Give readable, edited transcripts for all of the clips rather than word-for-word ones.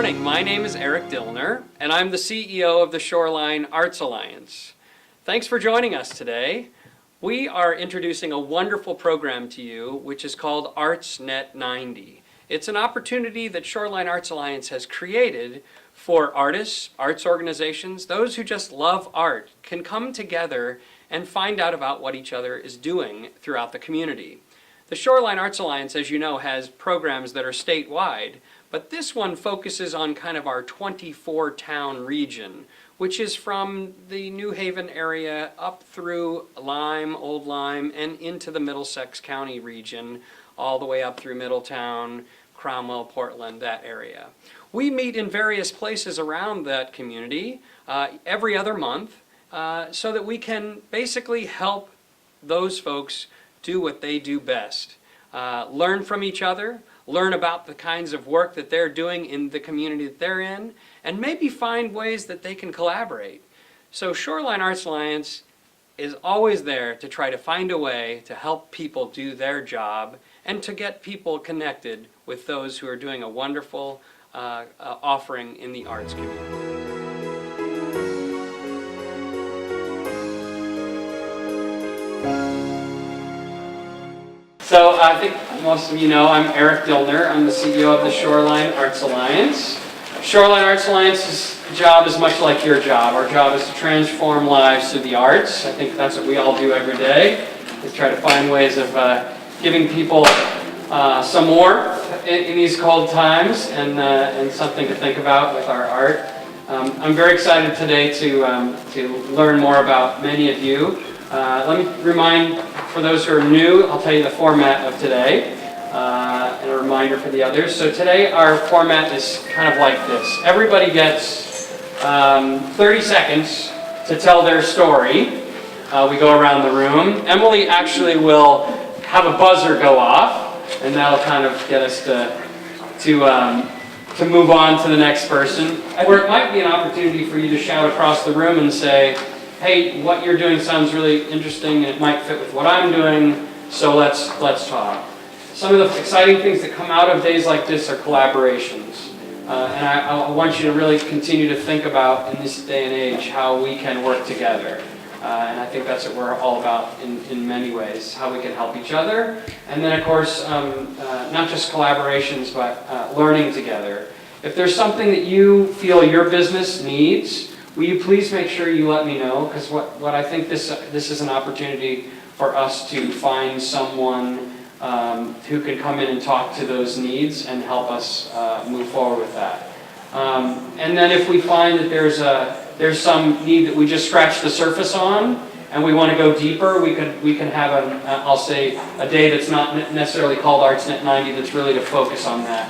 morning, my name is Eric Dillner, and I'm the CEO of the Shoreline Arts Alliance. Thanks for joining us today. We are introducing a wonderful program to you, which is called ArtsNet 90. It's an opportunity that Shoreline Arts Alliance has created for artists, arts organizations, those who just love art, can come together and find out about what each other is doing throughout the community. The Shoreline Arts Alliance, as you know, has programs that are statewide, but this one focuses on kind of our 24-town region, which is from the New Haven area up through Lyme, Old Lyme, and into the Middlesex County region, all the way up through Middletown, Cromwell, Portland, that area. We meet in various places around that community every other month so that we can basically help those folks do what they do best. Learn from each other, learn about the kinds of work that they're doing in the community that they're in, and maybe find ways that they can collaborate. So Shoreline Arts Alliance is always there to try to find a way to help people do their job and to get people connected with those who are doing a wonderful offering in the arts community. So I think most of you know I'm Eric Dillner. I'm the CEO of the Shoreline Arts Alliance. Shoreline Arts Alliance's job is much like your job. Our job is to transform lives through the arts. I think that's what we all do every day, is try to find ways of giving people some more in these cold times and something to think about with our art. I'm very excited today to learn more about many of you. Let me remind, for those who are new, I'll tell you the format of today, and a reminder for the others. So today our format is kind of like this. Everybody gets 30 seconds to tell their story. We go around the room. Emily actually will have a buzzer go off, and that'll kind of get us to move on to the next person. Or it might be an opportunity for you to shout across the room and say, hey, what you're doing sounds really interesting, and it might fit with what I'm doing, so let's talk. Some of the exciting things that come out of days like this are collaborations. And I want you to really continue to think about, in this day and age, how we can work together. And I think that's what we're all about in many ways, how we can help each other. And then, of course, not just collaborations, but learning together. If there's something that you feel your business needs, will you please make sure you let me know, because what I think this is an opportunity for us to find someone who can come in and talk to those needs and help us move forward with that. And then if we find that there's some need that we just scratched the surface on and we want to go deeper, we can have I'll say a day that's not necessarily called ArtsNet 90, that's really to focus on that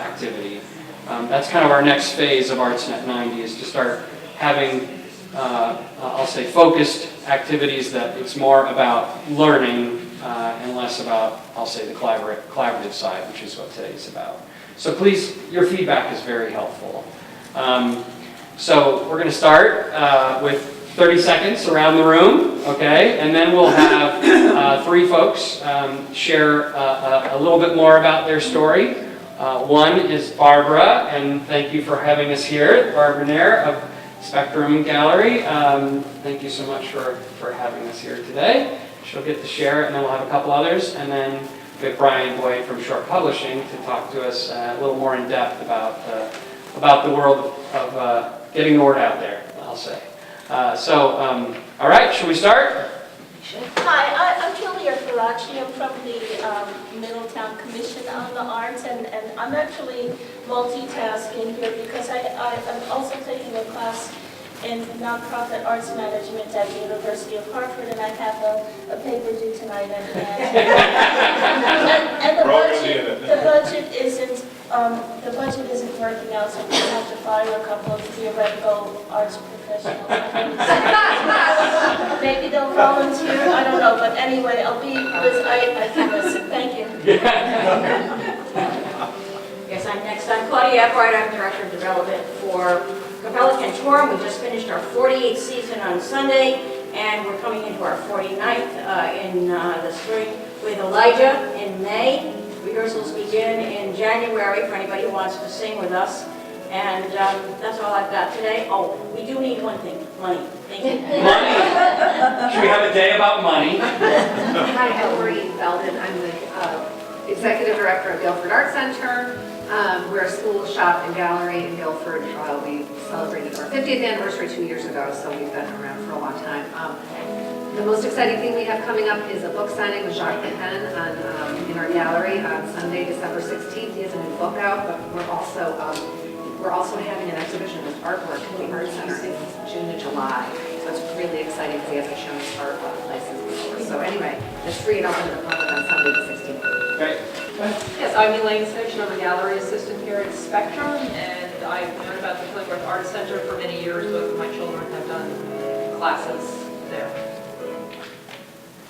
activity. That's kind of our next phase of ArtsNet 90, is to start having, I'll say, focused activities that it's more about learning and less about, I'll say, the collaborative side, which is what today's about. So please, your feedback is very helpful. So we're going to start with 30 seconds around the room, okay? And then we'll have three folks share a little bit more about their story. One is Barbara, and thank you for having us here, Barbara Nair of Spectrum Gallery. Thank you so much for having us here today. She'll get to share, and then we'll have a couple others, and then we have Brian Boyd from Short Publishing to talk to us a little more in depth about the world of getting the word out there, I'll say. All right, should we start? Hi, I'm Julia Ferracci. I'm from the Middletown Commission on the Arts, and I'm actually multitasking here because I'm also taking a class in nonprofit arts management at the University of Hartford, and I have a paper due tonight. And the budget isn't working out, so we have to fire a couple of theoretical arts professionals. Maybe they'll volunteer, I don't know, but anyway, I can listen. Thank you. Yes, I'm next. I'm Claudia Eppright. I'm Director of Development for Capella Cantorum. We just finished our 48th season on Sunday, and we're coming into our 49th in the spring with Elijah in May. Rehearsals begin in January for anybody who wants to sing with us. And that's all I've got today. Oh, we do need one thing, money. Thank you. Money. Should we have a day about money? Hi, I'm Maureen Belden. I'm the Executive Director of Guilford Art Center. We're a school, shop, and gallery in Guilford. We celebrated our 50th anniversary 2 years ago, so we've been around for a long time. The most exciting thing we have coming up is a book signing with Jacques Pepin in our gallery on Sunday, December 16th. He has a new book out, but we're also having an exhibition of his artwork at the Art Center in June and July. So it's really exciting because he hasn't shown his art places before. So anyway, it's free and open to the public on Sunday the 16th. Great. Yes, I'm Elaine Sitch, and I'm a gallery assistant here at Spectrum, and I've known about the Killingworth Art Center for many years. Both of my children have done classes there.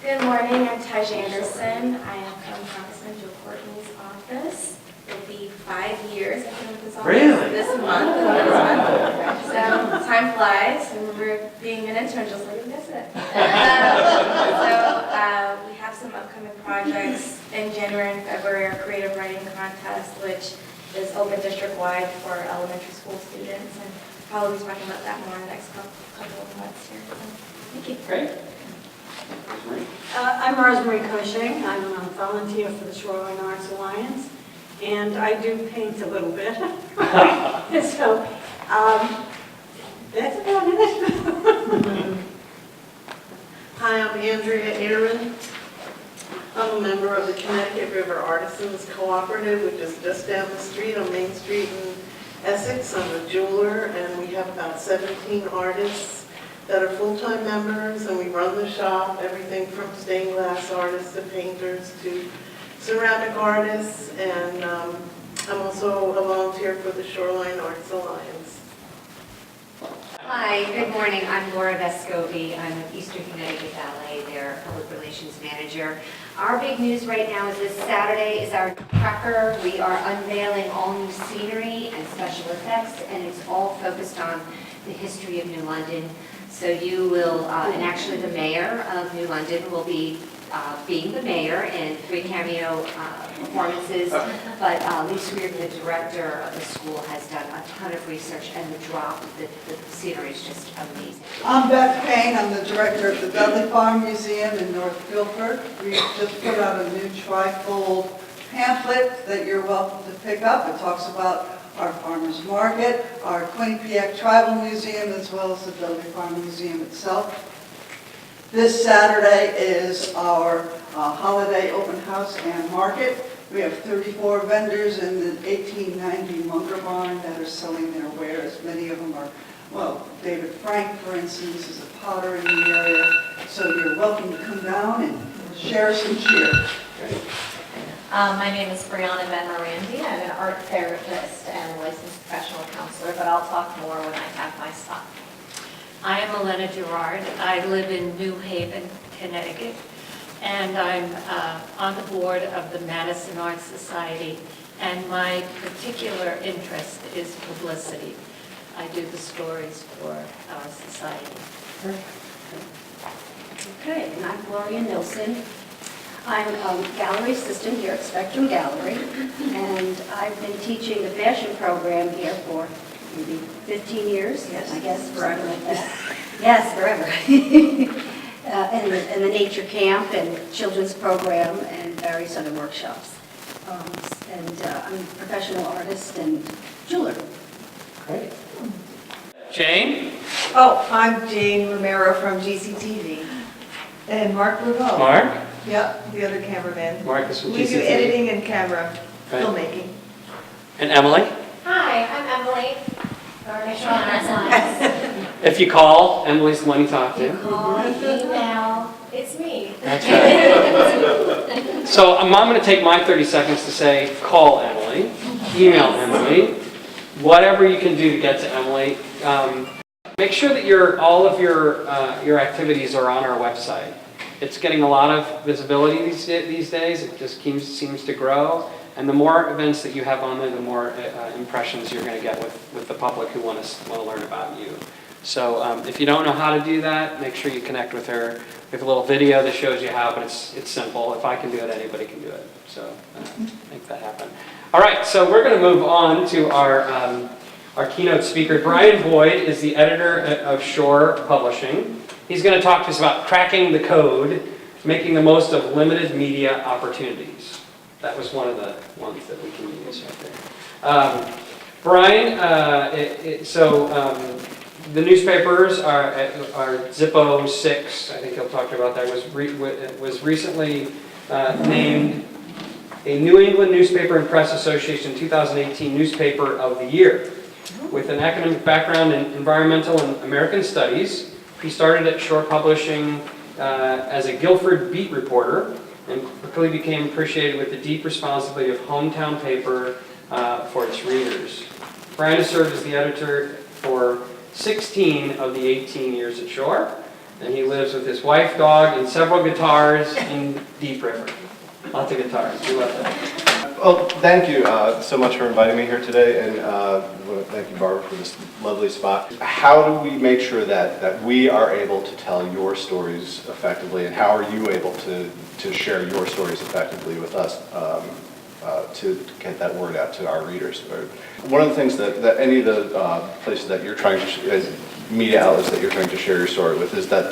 Good morning, I'm Taj Anderson. I am from Congressman Joe Courtney's office. It'll be 5 years I've been with this office. Really? This month. So time flies. I remember being an intern just like this. We have some upcoming projects in January and February. Our creative writing contest, which is open district-wide for elementary school students, and probably be talking about that more in the next couple of months here. So, thank you. Great. I'm Rosemary Cushing. I'm a volunteer for the Shoreline Arts Alliance, and I do paint a little bit. So that's about it. Hi, I'm Andrea Aaron. I'm a member of the Connecticut River Artisans Cooperative, which is just down the street on Main Street in Essex. I'm a jeweler, and we have about 17 artists that are full-time members, and we run the shop, everything from stained glass artists to painters to ceramic artists, and I'm also a volunteer for the Shoreline Arts Alliance. Hi, good morning. I'm Laura Vescovi. I'm with Eastern Connecticut Ballet, their public relations manager. Our big news right now is this Saturday is our cracker. We are unveiling all new scenery and special effects, and it's all focused on the history of New London. So you will, and actually the mayor of New London will be being the mayor in 3 cameo performances, but Lisa Reardon, the director of the school, has done a ton of research, and the scenery is just amazing. I'm Beth Payne. I'm the director of the Dudley Farm Museum in North Guilford. We just put out a new trifold pamphlet that you're welcome to pick up. It talks about our farmers market, our Quinnipiac Tribal Museum, as well as the Dudley Farm Museum itself. This Saturday is our holiday open house and market. We have 34 vendors in the 1890 Munger Barn that are selling their wares. Many of them are, well, David Frank, for instance, is a potter in the area. So you're welcome to come down and share some cheer. My name is Brianna Ben-Morandi. I'm an art therapist and licensed professional counselor, but I'll talk more when I have my stuff. I am Elena Gerard. I live in New Haven, Connecticut, and I'm on the board of the Madison Art Society, and my particular interest is publicity. I do the stories for our society. Okay, and I'm Gloria Nilsson. I'm a gallery assistant here at Spectrum Gallery, and I've been teaching the fashion program here for maybe 15 years, yes, I guess, forever like that. Yes, forever. and the nature camp and children's program and various other workshops. I'm a professional artist and jeweler. Great. Jane? Oh, I'm Jane Romero from GCTV. And Mark Rouveau. Mark? Yep, the other cameraman. Mark is from We do GCTV. editing and camera Right. filmmaking. And Emily? Hi, I'm Emily. Shoreline Arts Alliance. If you call, Emily's the one you talk to. Call, email, it's me. That's right. So I'm going to take my 30 seconds to say, call Emily, email Emily, whatever you can do to get to Emily. Make sure that all of your activities are on our website. It's getting a lot of visibility these days. It just seems to grow. And the more events that you have on there, the more impressions you're going to get with the public who want to learn about you. So if you don't know how to do that, make sure you connect with her We have a little video that shows you how, but it's simple. If I can do it, anybody can do it. So make that happen. All right, so we're going to move on to our keynote speaker. Brian Boyd is the editor of Shore Publishing. He's going to talk to us about cracking the code, making the most of limited media opportunities. That was one of the ones that we can use right there. Brian, the newspapers are Zippo 6, I think he'll talk about that, was recently named a New England Newspaper and Press Association 2018 Newspaper of the Year. With an academic background in environmental and American studies, he started at Shore Publishing as a Guilford beat reporter and quickly became appreciated with the deep responsibility of hometown paper for its readers. Brian has served as the editor for 16 of the 18 years at Shore, and he lives with his wife, dog, and several guitars in Deep River. Lots of guitars. We love that. Well, thank you so much for inviting me here today, and thank you, Barbara, for this lovely spot. How do we make sure that we are able to tell your stories effectively, and how are you able to share your stories effectively with us to get that word out to our readers? One of the things that any of the places that you're trying to, media outlets that you're trying to share your story with, is that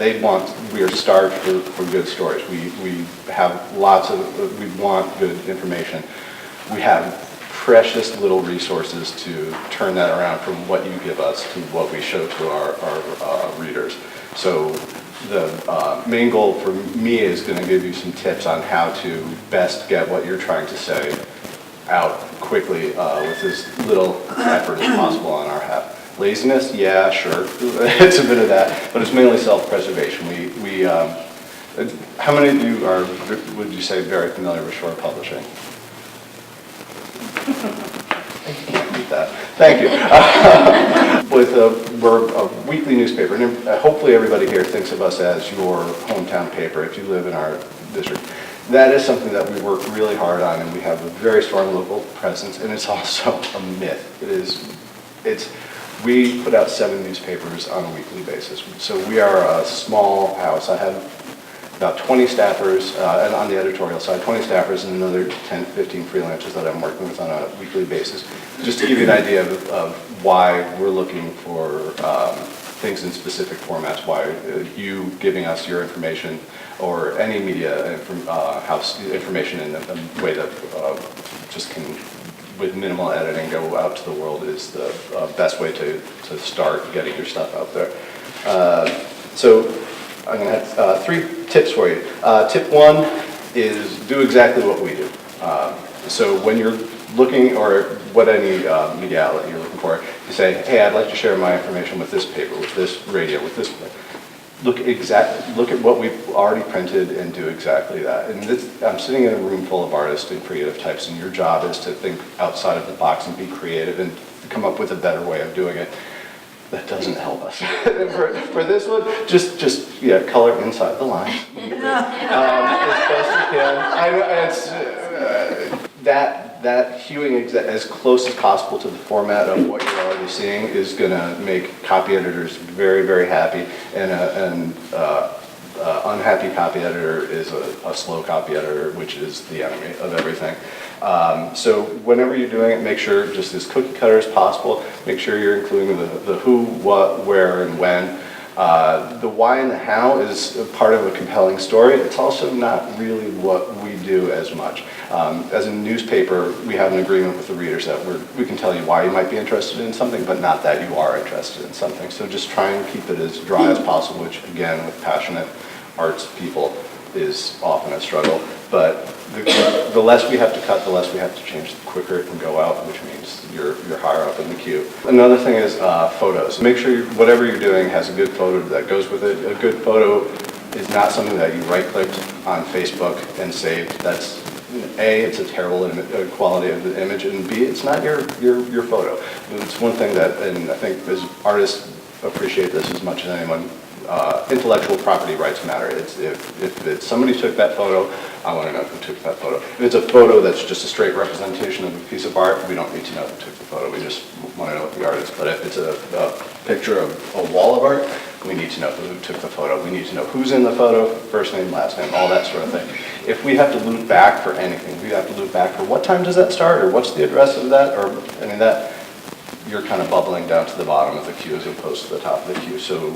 we are starved for good stories. We have we want good information. We have precious little resources to turn that around from what you give us to what we show to our readers. So the main goal for me is going to give you some tips on how to best get what you're trying to say out quickly with as little effort as possible on our half. Laziness, yeah, sure, it's a bit of that, but it's mainly self-preservation. How many of you are, would you say, very familiar with Shore Publishing? I can't beat that. Thank you. We're a weekly newspaper, and hopefully everybody here thinks of us as your hometown paper if you live in our district. That is something that we work really hard on, and we have a very strong local presence, and it's also a myth. We put out 7 newspapers on a weekly basis, so we are a small house. I have about 20 staffers, and on the editorial side, 20 staffers and another 10, 15 freelancers that I'm working with on a weekly basis. Just to give you an idea of why we're looking for things in specific formats, why you giving us your information or any media house information in a way that just can, with minimal editing, go out to the world is the best way to start getting your stuff out there. So I'm going to have 3 tips for you. Tip 1 is do exactly what we do. So when you're looking, or what any media outlet you're looking for, you say, hey, I'd like to share my information with this paper, with this radio, with this. Look at what we've already printed and do exactly that. And I'm sitting in a room full of artists and creative types, and your job is to think outside of the box and be creative and come up with a better way of doing it. That doesn't help us. For this one, just color inside the lines. As best you can. I know that hewing as close as possible to the format of what you're already seeing is going to make copy editors very, very happy, and an unhappy copy editor is a slow copy editor, which is the enemy of everything. So whenever you're doing it, make sure just as cookie cutter as possible. Make sure you're including the who, what, where, and when. The why and the how is a part of a compelling story. It's also not really what we do as much. As a newspaper, we have an agreement with the readers that we can tell you why you might be interested in something, but not that you are interested in something. So just try and keep it as dry as possible, which again, with passionate arts people, is often a struggle. But the less we have to cut, the less we have to change, the quicker it can go out, which means you're higher up in the queue. Another thing is photos. Make sure whatever you're doing has a good photo that goes with it. A good photo is not something that you right-clicked on Facebook and saved. That's A, it's a terrible quality of the image, and B, it's not your photo. It's one thing that, and I think as artists appreciate this as much as anyone, intellectual property rights matter. If somebody took that photo, I want to know who took that photo. If it's a photo that's just a straight representation of a piece of art, we don't need to know who took the photo. We just want to know what the art is. But if it's a picture of a wall of art, We need to know who took the photo. We need to know who's in the photo, first name, last name, all that sort of thing. If we have to loop back for anything, we have to loop back for what time does that start, or what's the address of that, or, I mean, that, you're kind of bubbling down to the bottom of the queue as opposed to the top of the queue. So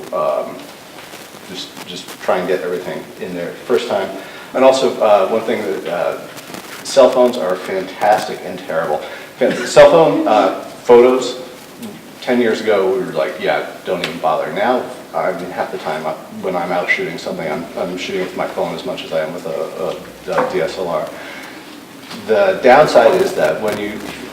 just try and get everything in there first time. And also, one thing that cell phones are fantastic and terrible. Cell phone photos, 10 years ago, we were like, yeah, don't even bother. Now, I mean, half the time when I'm out shooting something, I'm shooting with my phone as much as I am with a DSLR. The downside is that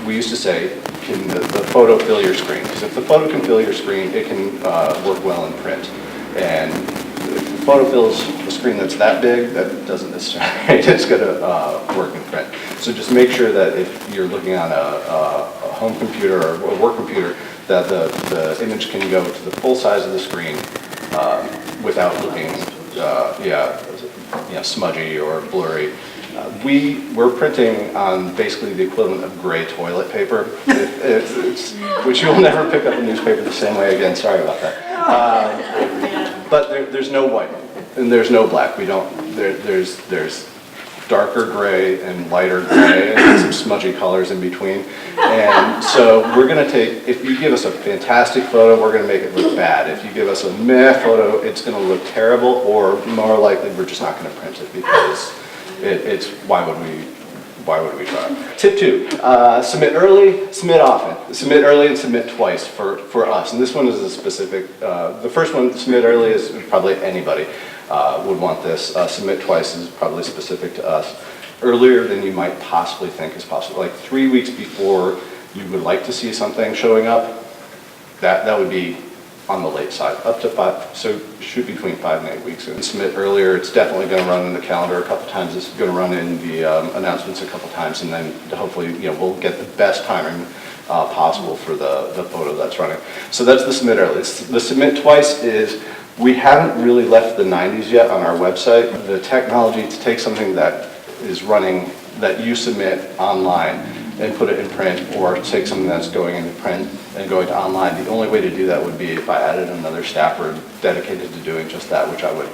we used to say, can the photo fill your screen? Because if the photo can fill your screen, it can work well in print. And if the photo fills a screen that's that big, that doesn't necessarily it's going to work in print. So just make sure that if you're looking on a home computer or a work computer, that the image can go to the full size of the screen without looking smudgy or blurry. We're printing on basically the equivalent of gray toilet paper, which you'll never pick up a newspaper the same way again. Sorry about that. But there's no white and there's no black. We don't. There's darker gray and lighter gray and some smudgy colors in between. And so we're going to take, if you give us a fantastic photo, we're going to make it look bad. If you give us a meh photo, it's going to look terrible, or more likely we're just not going to print it because it's why would we try? Tip 2, submit early, submit often. Submit early and submit twice for us. And this one is a specific, the first one, submit early, is probably anybody would want this. Submit twice is probably specific to us. Earlier than you might possibly think is possible. Like 3 weeks before you would like to see something showing up, that would be on the late side, up to 5, so shoot between 5 and 8 weeks. And submit earlier, it's definitely going to run in the calendar a couple times, it's going to run in the announcements a couple times, and then hopefully we'll get the best timing possible for the photo that's running. So that's the submit early. The submit twice is, we haven't really left the 90s yet on our website. The technology to take something that is running, that you submit online and put it in print, or take something that's going into print and going to online. The only way to do that would be if I added another staffer dedicated to doing just that, which I would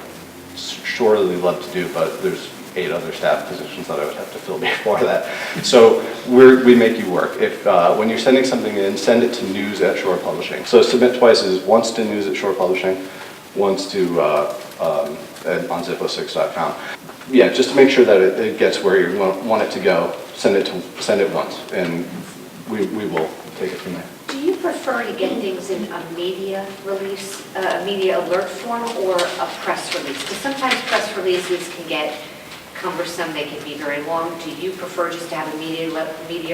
surely love to do, but there's 8 other staff positions that I would have to fill before that. So we make you work. If when you're sending something in, send it to news@Shore Publishing. So submit twice is once to news@Shore Publishing, once to on zip06.com. Yeah, just to make sure that it gets where you want it to go, send it once, and we will take it from there. Do you prefer to get things in a media release, a media alert form, or a press release? Because sometimes press releases can get cumbersome, they can be very long. Do you prefer just to have a media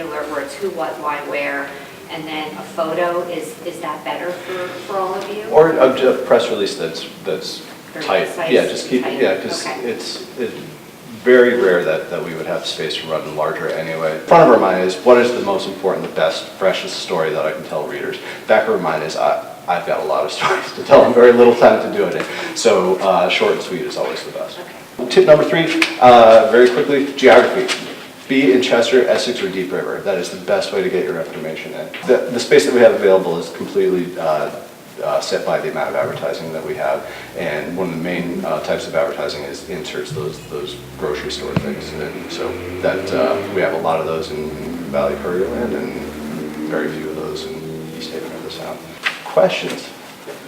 alert where it's who, what, why, where, and then a photo? Is that better for all of you? Or a press release that's Very tight. precise, Yeah, just keep tight. it. Yeah, because Okay. it's very rare that we would have space to run larger anyway. Front of our mind is, what is the most important, the best, freshest story that I can tell readers? Back of our mind is, I've got a lot of stories to tell and very little time to do it in. So short and sweet is always the best. Okay. Tip number 3, very quickly, geography. Be in Chester, Essex, or Deep River. That is the best way to get your information in. The space that we have available is completely set by the amount of advertising that we have, and one of the main types of advertising is inserts, those grocery store things, and so that we have a lot of those in Valley Courier Land and very few of those in East Haven or the Sound. Questions?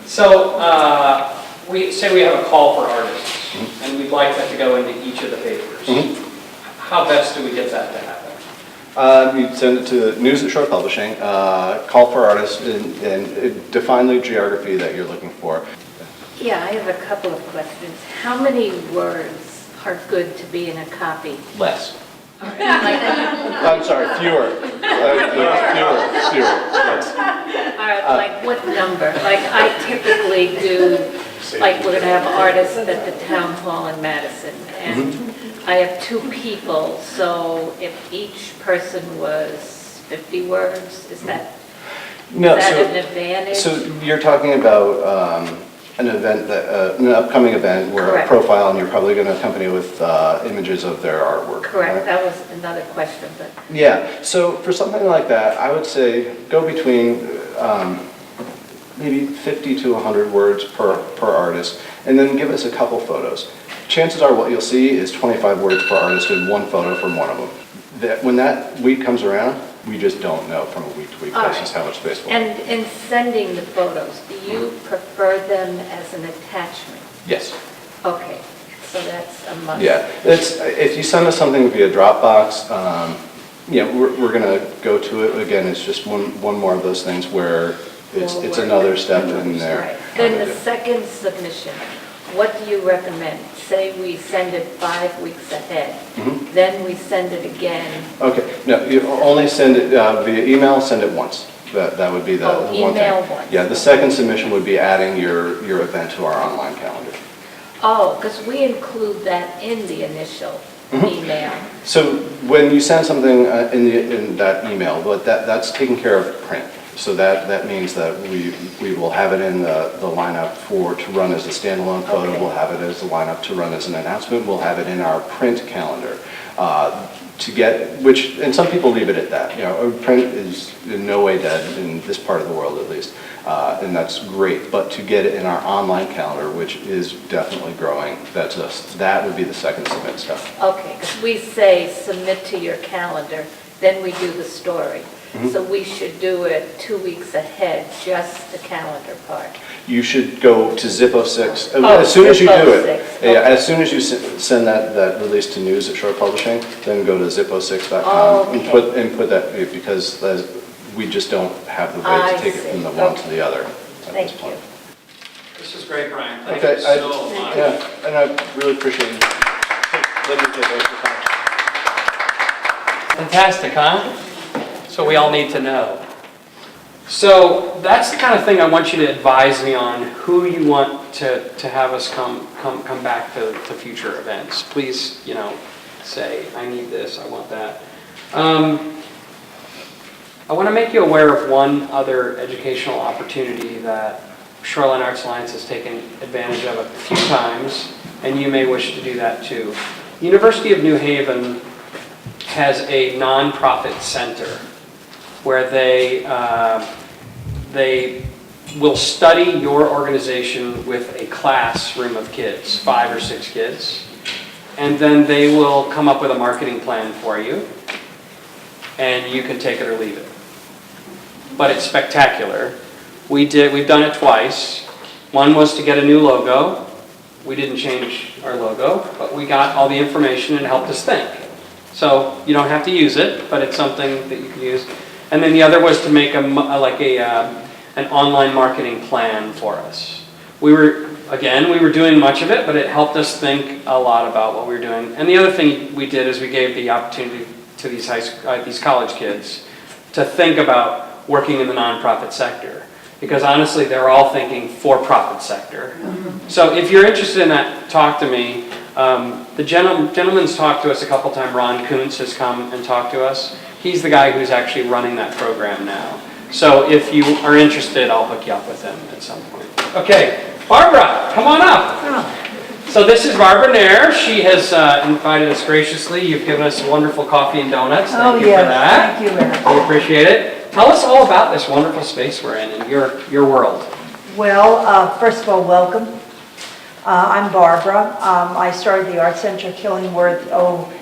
So we say we have a call for artists, and we'd like that to go into each of the papers. How best do we get that to happen? You send it to news@Shore Publishing, call for artists, and define the geography that you're looking for. Yeah, I have a couple of questions. How many words are good to be in a copy? Less. I'm sorry, fewer. Fewer. Yes. All right, like what number? Like I typically do, like we're going to have artists at the town hall in Madison, and I have 2 people, so if each person was 50 words, is that an advantage? So you're talking about an event, an upcoming event where Correct. a profile, and you're probably going to accompany with images of their artwork. Correct, right? that was another question, but. Yeah, so for something like that, I would say go between maybe 50 to 100 words per artist, and then give us a couple photos. Chances are what you'll see is 25 words per artist and one photo from one of them. When that week comes around, we just don't know from a week-to-week basis how much space we'll have. And in sending the photos, do you prefer them as an attachment? Yes. Okay, so that's a must. Yeah, if you send us something via Dropbox, we're going to go to it. Again, it's just one more of those things where it's another step in there. Right. Then the second submission, what do you recommend? Say we send it 5 weeks ahead, then we send it again. Okay, no, you only send it via email, send it once. That would be the one thing. Email once. Yeah, the second submission would be adding your event to our online calendar. Oh, because we include that in the initial email. So when you send something in that email, but that's taken care of print. So that means that we will have it in the lineup to run as a standalone photo. Okay. We'll have it as a lineup to run as an announcement. We'll have it in our print calendar and some people leave it at that. Print is in no way dead in this part of the world at least, and that's great. But to get it in our online calendar, which is definitely growing, that would be the second submit step. Okay, because we say submit to your calendar, then we do the story. So we should do it 2 weeks ahead, just the calendar part. You should go to Zippo6 Oh, as soon as you do Zippo6, it. okay. Yeah, as soon as you send that release to news at Shore Publishing, then go to zippo6.com Okay. and put that, because we just don't have the way to take it from the one to the other. Thank you. This is great, Brian. Thank Okay, you so much. yeah, and I really appreciate you. Let me take extra time. Fantastic, huh? So we all need to know. So that's the kind of thing I want you to advise me on, who you want to have us come back to future events. Please, say, I need this, I want that. I want to make you aware of one other educational opportunity that Shoreline Arts Alliance has taken advantage of a few times, and you may wish to do that too. University of New Haven has a nonprofit center where they will study your organization with a classroom of kids, 5 or 6 kids, and then they will come up with a marketing plan for you, and you can take it or leave it. But it's spectacular. We've done it twice. One was to get a new logo. We didn't change our logo, but we got all the information and it helped us think. So you don't have to use it, but it's something that you can use. And then the other was to make an online marketing plan for us. We were doing much of it, but it helped us think a lot about what we were doing. And the other thing we did is we gave the opportunity to these college kids to think about working in the nonprofit sector. Because honestly, they're all thinking for-profit sector. So if you're interested in that, talk to me. The gentleman's talked to us a couple times. Ron Kuntz has come and talked to us. He's the guy who's actually running that program now. So if you are interested, I'll hook you up with him at some point. Okay, Barbara, come on up. So this is Barbara Nair. She has invited us graciously. You've given us wonderful coffee and donuts. Thank you for that. Thank you, Eric. We appreciate it. Tell us all about this wonderful space we're in and your world. Well, first of all, welcome. I'm Barbara. I started the Art Center Killingworth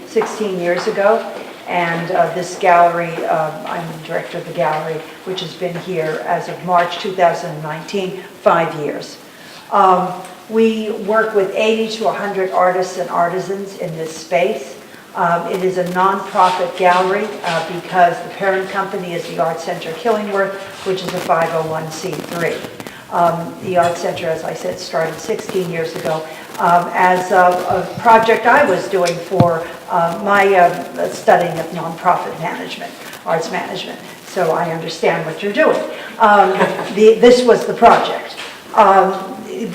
16 years ago, and this gallery, I'm the director of the gallery, which has been here as of March 2019, 5 years. We work with 80 to 100 artists and artisans in this space. It is a non-profit gallery because the parent company is the Art Center Killingworth, which is a 501c3. The Art Center, as I said, started 16 years ago as a project I was doing for my studying of nonprofit management, arts management. So I understand what you're doing. This was the project.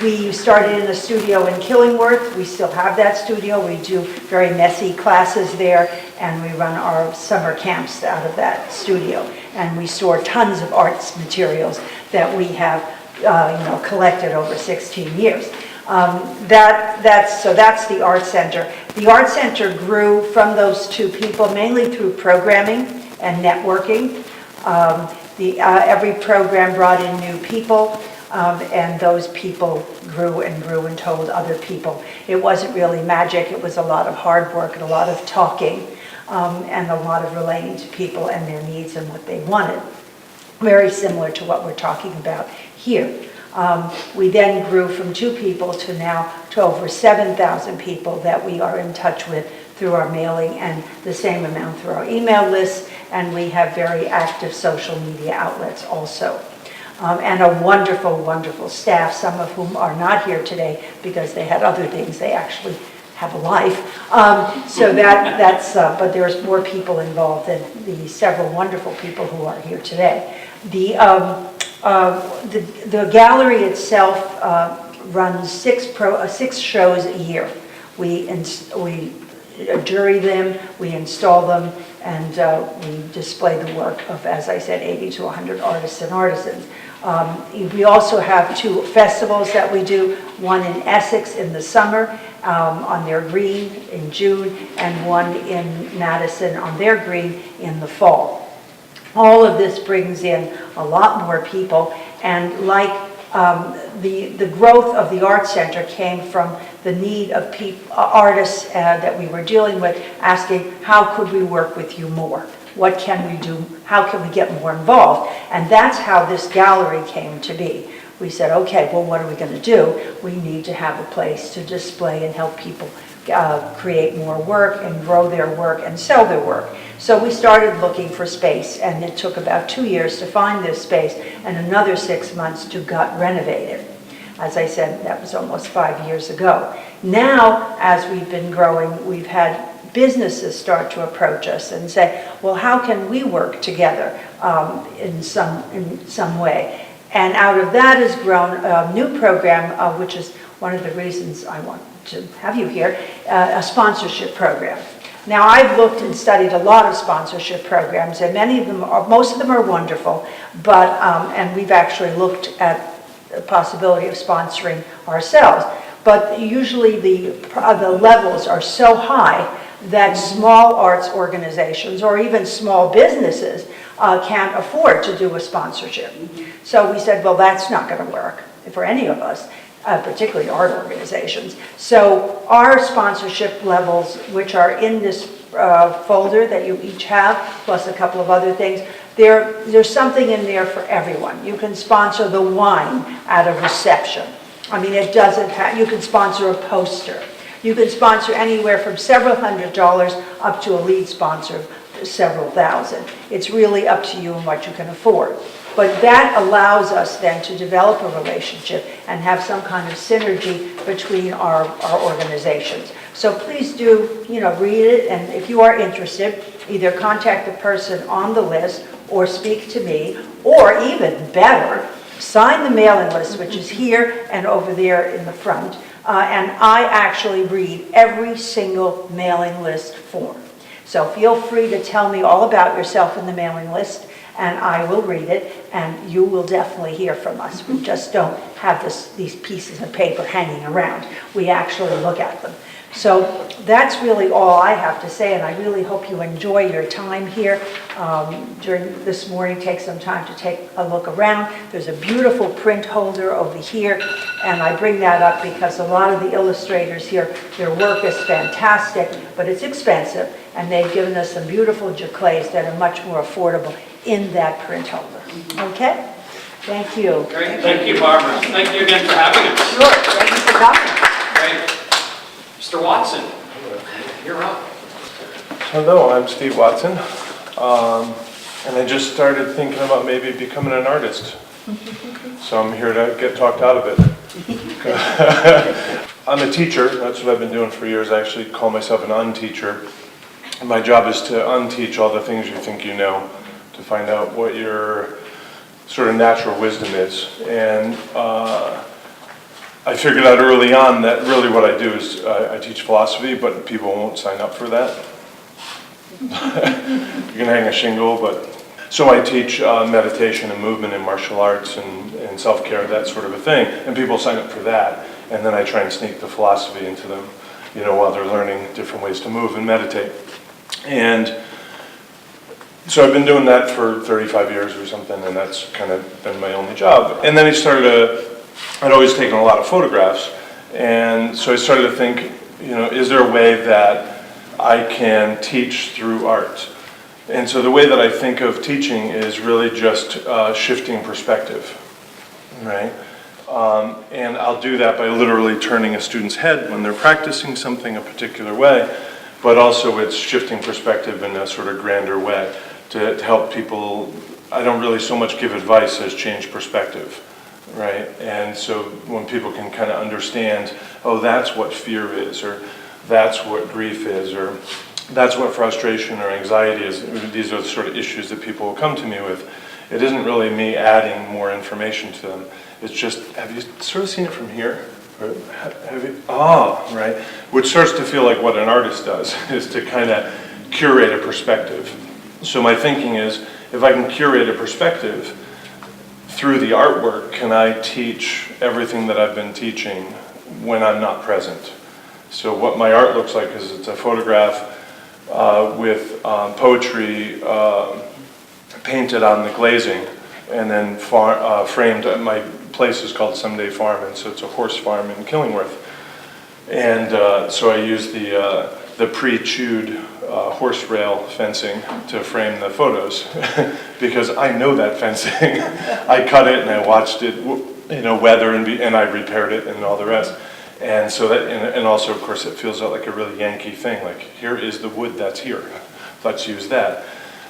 We started in a studio in Killingworth. We still have that studio. We do very messy classes there, and we run our summer camps out of that studio. And we store tons of arts materials that we have collected over 16 years. That's the Art Center. The Art Center grew from those two people, mainly through programming and networking. Every program brought in new people. And those people grew and grew and told other people. It wasn't really magic, it was a lot of hard work and a lot of talking and a lot of relating to people and their needs and what they wanted. Very similar to what we're talking about here. We then grew from 2 people to now to over 7,000 people that we are in touch with through our mailing, and the same amount through our email lists, and we have very active social media outlets also. And a wonderful, wonderful staff, some of whom are not here today because they had other things. They actually have a life. But there's more people involved than the several wonderful people who are here today. The gallery itself runs 6 shows a year. We jury them, we install them, and we display the work of, as I said, 80 to 100 artists and artisans. We also have 2 festivals that we do, one in Essex in the summer on their green in June, and one in Madison on their green in the fall. All of this brings in a lot more people, and like the growth of the Art Center came from the need of artists that we were dealing with asking, how could we work with you more? What can we do? How can we get more involved? And that's how this gallery came to be. We said, okay, well, what are we going to do? We need to have a place to display and help people create more work and grow their work and sell their work. So we started looking for space, and it took about 2 years to find this space and another 6 months to gut renovate it. As I said, that was almost 5 years ago. Now, as we've been growing, we've had businesses start to approach us and say, well, how can we work together in some way? And out of that has grown a new program, which is one of the reasons I want to have you here, a sponsorship program. Now, I've looked and studied a lot of sponsorship programs, and most of them are wonderful, but, and we've actually looked at the possibility of sponsoring ourselves. But usually the levels are so high that small arts organizations or even small businesses can't afford to do a sponsorship. So we said, well, that's not going to work for any of us, particularly art organizations. So our sponsorship levels, which are in this folder that you each have, plus a couple of other things, there's something in there for everyone. You can sponsor the wine at a reception. I mean, it doesn't have, you can sponsor a poster. You can sponsor anywhere from several $100s up to a lead sponsor of several thousand. It's really up to you and what you can afford. But that allows us then to develop a relationship and have some kind of synergy between our organizations. So please do, read it, and if you are interested, either contact the person on the list or speak to me, or even better, sign the mailing list, which is here and over there in the front. And I actually read every single mailing list form. So feel free to tell me all about yourself in the mailing list, and I will read it, and you will definitely hear from us. We just don't have these pieces of paper hanging around. We actually look at them. So that's really all I have to say, and I really hope you enjoy your time here. During this morning, take some time to take a look around. There's a beautiful print holder over here, and I bring that up because a lot of the illustrators here, their work is fantastic, but it's expensive, and they've given us some beautiful giclées that are much more affordable in that print holder. Okay? Thank you. Great. Thank you, Barbara. Thank you again for having us. Sure. Thank you for coming. Great. Mr. Watson, you're up. Hello, I'm Steve Watson, and I just started thinking about maybe becoming an artist. So I'm here to get talked out of it. I'm a teacher, that's what I've been doing for years. I actually call myself an unteacher. And my job is to unteach all the things you think you know, to find out what your sort of natural wisdom is. And I figured out early on that really what I do is I teach philosophy, but people won't sign up for that. You can hang a shingle, but... So I teach meditation and movement and martial arts and self-care, that sort of a thing, and people sign up for that. And then I try and sneak the philosophy into them, while they're learning different ways to move and meditate. And So I've been doing that for 35 years or something, and that's kind of been my only job. And then I'd always taken a lot of photographs, and so I started to think, is there a way that I can teach through art? And so the way that I think of teaching is really just shifting perspective, right? And I'll do that by literally turning a student's head when they're practicing something a particular way, but also it's shifting perspective in a sort of grander way to help people. I don't really so much give advice as change perspective, right? And so when people can kind of understand, oh, that's what fear is, or that's what grief is, or that's what frustration or anxiety is. These are the sort of issues that people will come to me with. It isn't really me adding more information to them. It's just, have you sort of seen it from here? Or have you, right? Which starts to feel like what an artist does, is to kind of curate a perspective. So my thinking is, if I can curate a perspective through the artwork, can I teach everything that I've been teaching when I'm not present? So what my art looks like is it's a photograph with poetry painted on the glazing, and then framed. My place is called Someday Farm, and so it's a horse farm in Killingworth. And so I use the pre-chewed horse rail fencing to frame the photos because I know that fencing. I cut it and I watched it, weather and I repaired it and all the rest. And so that, and also of course it feels like a really Yankee thing, like here is the wood that's here, let's use that.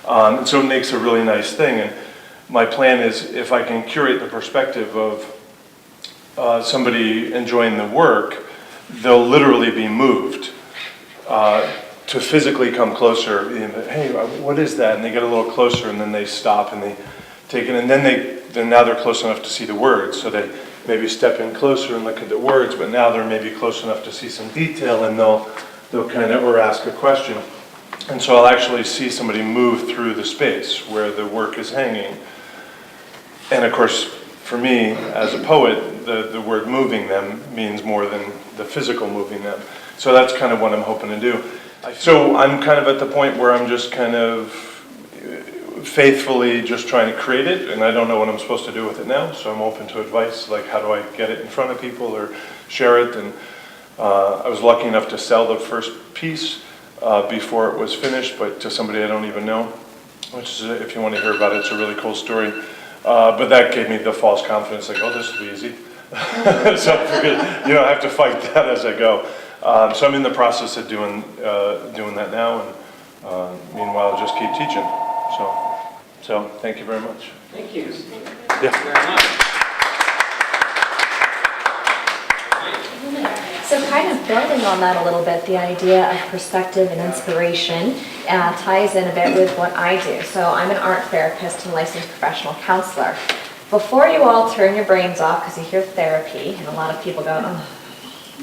And so it makes a really nice thing. And my plan is, if I can curate the perspective of somebody enjoying the work, they'll literally be moved to physically come closer. Hey, what is that? And they get a little closer, and then they stop and they take it, and then now they're close enough to see the words, so they maybe step in closer and look at the words, but now they're maybe close enough to see some detail, and they'll kind of, or ask a question. And so I'll actually see somebody move through the space where the work is hanging. And of course, for me, as a poet, the word moving them means more than the physical moving them. So that's kind of what I'm hoping to do. So I'm kind of at the point where I'm just kind of faithfully just trying to create it, and I don't know what I'm supposed to do with it now, so I'm open to advice, like how do I get it in front of people or share it. And I was lucky enough to sell the first piece before it was finished, but to somebody I don't even know, which is, if you want to hear about it, it's a really cool story. But that gave me the false confidence, like, oh, this will be easy. So I figured, I have to fight that as I go. So I'm in the process of doing that now, and meanwhile, just keep teaching. So thank you very much. Thank you. Yeah. Thank you very much. So kind of building on that a little bit, the idea of perspective and inspiration ties in a bit with what I do. So I'm an art therapist and licensed professional counselor. Before you all turn your brains off because you hear therapy, and a lot of people go, oh,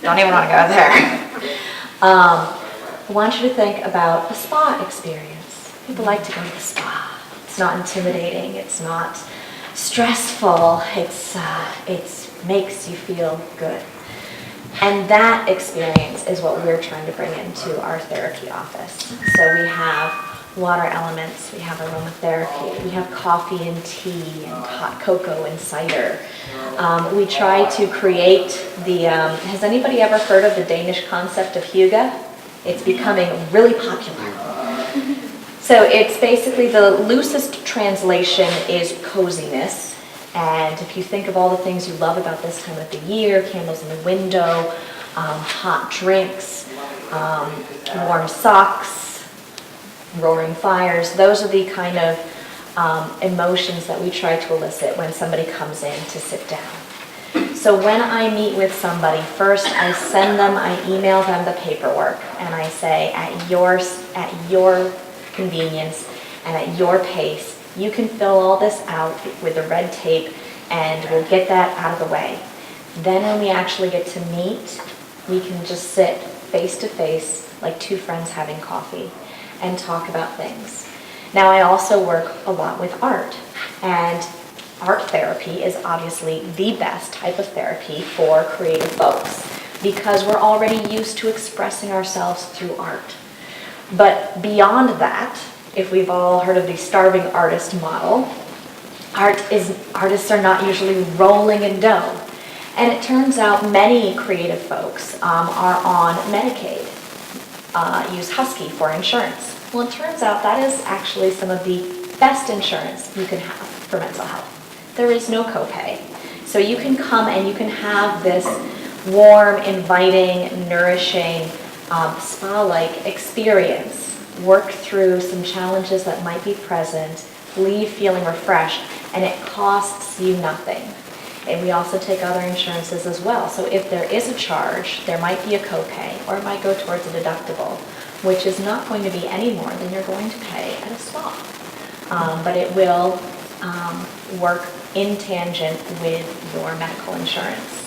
don't even want to go there. I want you to think about a spa experience. People like to go to the spa. It's not intimidating. It's not stressful. It makes you feel good. And that experience is what we're trying to bring into our therapy office. So we have water elements, we have aromatherapy, we have coffee and tea and hot cocoa and cider. We try to create has anybody ever heard of the Danish concept of hygge? It's becoming really popular. So it's basically, the loosest translation is coziness. And if you think of all the things you love about this time of the year, candles in the window, hot drinks, warm socks, roaring fires, those are the kind of emotions that we try to elicit when somebody comes in to sit down. So when I meet with somebody, first I send them, I email them the paperwork, and I say, at your convenience and at your pace, you can fill all this out with the red tape, and we'll get that out of the way. Then when we actually get to meet, we can just sit face to face like two friends having coffee and talk about things. Now, I also work a lot with art, and art therapy is obviously the best type of therapy for creative folks because we're already used to expressing ourselves through art. But beyond that, if we've all heard of the starving artist model, artists are not usually rolling in dough. And it turns out many creative folks are on Medicaid, use Husky for insurance. Well, it turns out that is actually some of the best insurance you can have for mental health. There is no copay. So you can come and you can have this warm, inviting, nourishing, spa-like experience, work through some challenges that might be present, leave feeling refreshed, and it costs you nothing. And we also take other insurances as well. So if there is a charge, there might be a copay, or it might go towards a deductible, which is not going to be any more than you're going to pay at a spa. But it will work in tangent with your medical insurance.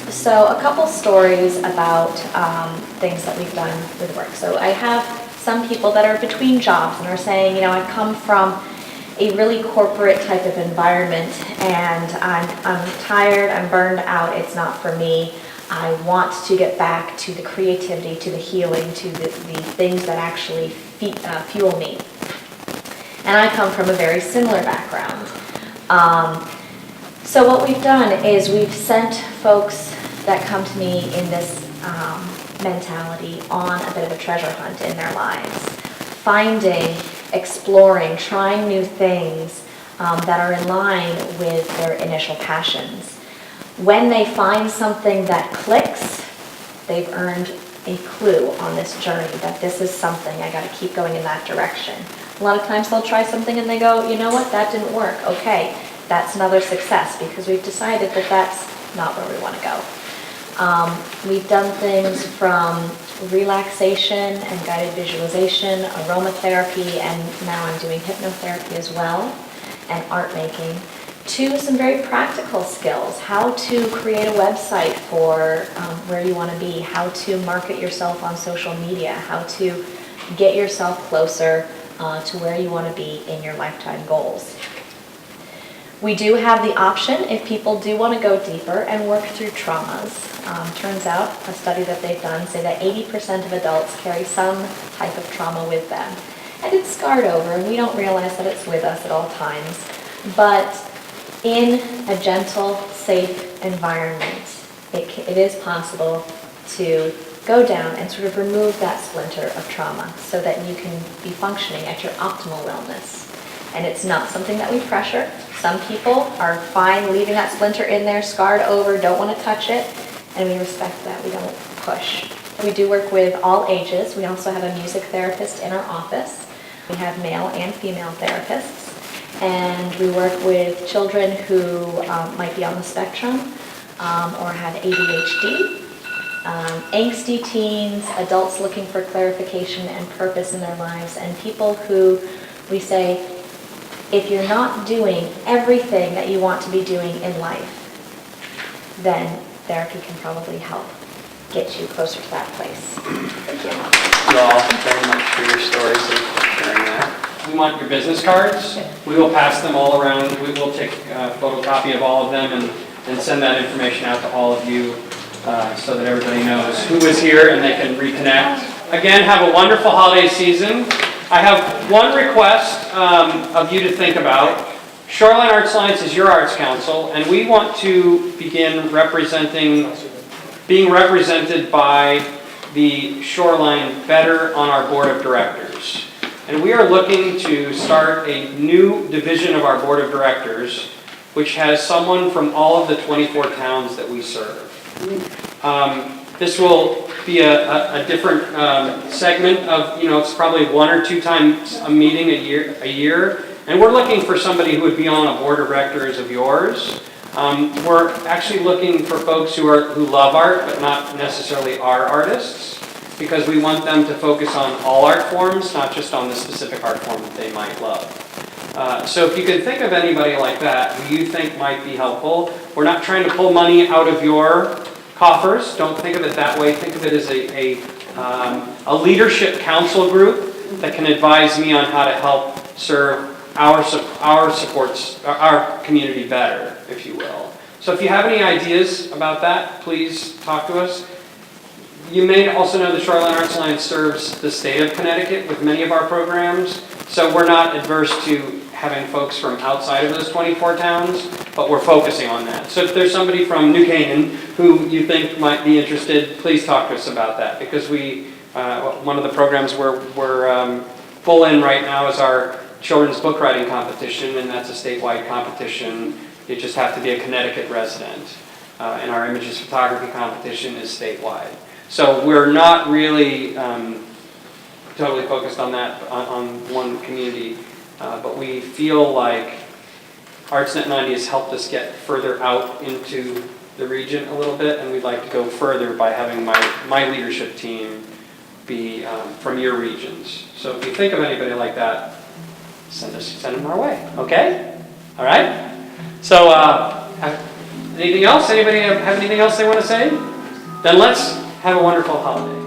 So a couple stories about things that we've done with work. So I have some people that are between jobs and are saying, you know, I've come from a really corporate type of environment and I'm tired, I'm burned out, it's not for me. I want to get back to the creativity, to the healing, to the things that actually fuel me. And I come from a very similar background. So what we've done is we've sent folks that come to me in this mentality on a bit of a treasure hunt in their lives, finding, exploring, trying new things that are in line with their initial passions. When they find something that clicks, they've earned a clue on this journey that this is something, I got to keep going in that direction. A lot of times they'll try something and they go, you know what, that didn't work. Okay, that's another success because we've decided that that's not where we want to go. We've done things from relaxation and guided visualization, aromatherapy, and now I'm doing hypnotherapy as well, and art making, to some very practical skills, how to create a website for where you want to be, how to market yourself on social media, how to get yourself closer to where you want to be in your lifetime goals. We do have the option, if people do want to go deeper and work through traumas. Turns out, a study that they've done say that 80% of adults carry some type of trauma with them. And it's scarred over, and we don't realize that it's with us at all times. But in a gentle, safe environment, it is possible to go down and sort of remove that splinter of trauma so that you can be functioning at your optimal wellness. And it's not something that we pressure. Some people are fine leaving that splinter in there, scarred over, don't want to touch it, and we respect that. We don't push. We do work with all ages. We also have a music therapist in our office. We have male and female therapists. And we work with children who might be on the spectrum or have ADHD, angsty teens, adults looking for clarification and purpose in their lives, and people who we say, if you're not doing everything that you want to be doing in life, then therapy can probably help get you closer to that place. Thank you. Thank you all very much for your stories and sharing that. We want your business cards. We will pass them all around. We will take a photocopy of all of them and send that information out to all of you so that everybody knows who is here and they can reconnect. Again, have a wonderful holiday season. I have one request of you to think about. Shoreline Arts Alliance is your arts council, and we want to begin being represented by the Shoreline better on our board of directors. And we are looking to start a new division of our board of directors, which has someone from all of the 24 towns that we serve. This will be a different segment of, it's probably 1 or 2 times a meeting a year. And we're looking for somebody who would be on a board of directors of yours. We're actually looking for folks who love art, but not necessarily are artists, because we want them to focus on all art forms, not just on the specific art form that they might love. So if you can think of anybody like that who you think might be helpful, we're not trying to pull money out of your coffers. Don't think of it that way. Think of it as a leadership council group that can advise me on how to help serve our community better, if you will. So if you have any ideas about that, please talk to us. You may also know the Shoreline Arts Alliance serves the state of Connecticut with many of our programs, so we're not adverse to having folks from outside of those 24 towns, but we're focusing on that. So if there's somebody from New Canaan who you think might be interested, please talk to us about that, because one of the programs we're full in right now is our children's book writing competition, and that's a statewide competition. You just have to be a Connecticut resident. And our images photography competition is statewide. So we're not really totally focused on that, on one community, but we feel like ArtsNet 90 has helped us get further out into the region a little bit, and we'd like to go further by having my leadership team be from your regions. So if you think of anybody like that, send them our way, okay? All right? So anything else? Anybody have anything else they want to say? Then let's have a wonderful holiday.